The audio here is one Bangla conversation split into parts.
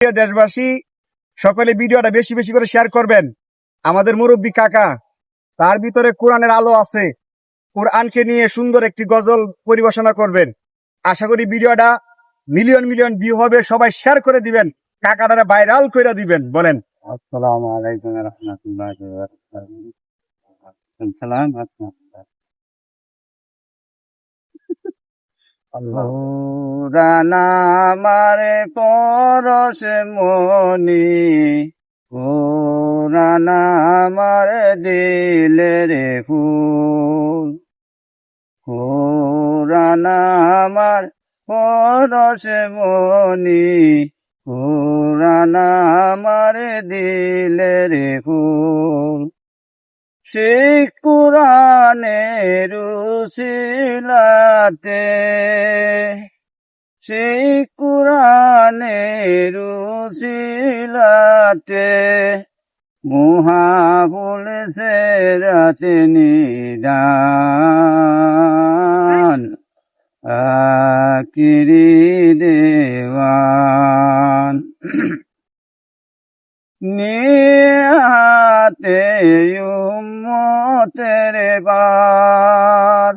প্রিয় দেশবাসী, সকলে ভিডিওটা বেশি বেশি করে শেয়ার করবেন। আমাদের মুরব্বী কাকা, তার ভিতরে কোরআনের আলো আছে। কোরআনকে নিয়ে সুন্দর একটি গজল পরিবেশনা করবেন। আশা করি ভিডিওটা মিলিয়ন মিলিয়ন ভিউ হবে। সবাই শেয়ার করে দিবেন, কাকাটারে ভাইরাল করে দিবেন। বলেন। আসসালামু আলাইকুম রহমতুল্লাহি ওয়া বারাকাতুহু। সালাম আমার পরশ মনি কোরআন আমার দিলের ফুল কোরআন আমার পরশ মনি কোরআন আমার দিলের ফুল সেই কোরআনের উসিলাতে সেই কোরআনের উসিলাতে মহাবুল সেরাতে নিদান আকিরি দেওয়ান নিয়াতে উম্মতের বার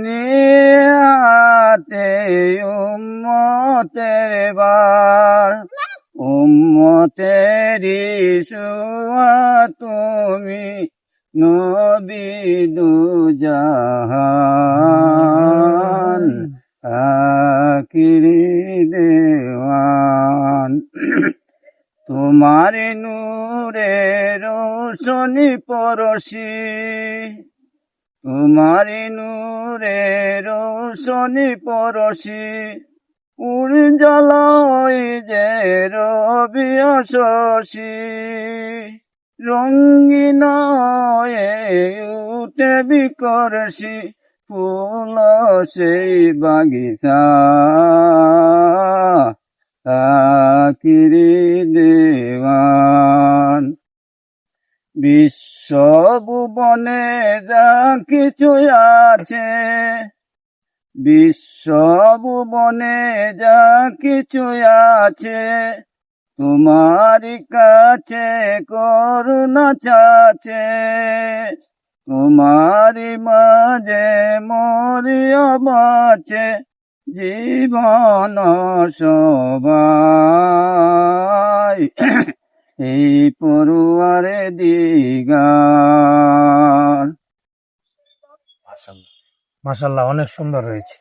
নিয়াতে উম্মতের বার উম্মতেরি সুয়া তুমি নবী দুজাহান আখিরি দেওয়ান তোমার নূরে রোশনি পরশি তোমার নূরে রোশনি পরশি উজ্জ্বলই যে রবি শশী রঙিন উঠে বিকরশি ফুল সেই বাগিচা আখিরি দেওয়ান বিশ্বভুবনে যা কিছু আছে বিশ্বভুবনে যা কিছু আছে তোমার কাছে করুণা চাচে তোমারি মাঝে মরিয়া বাঁচে জীবন সবাই এই পড়ুয়ারে দিগার। মাশাআল্লাহ, অনেক সুন্দর হয়েছে।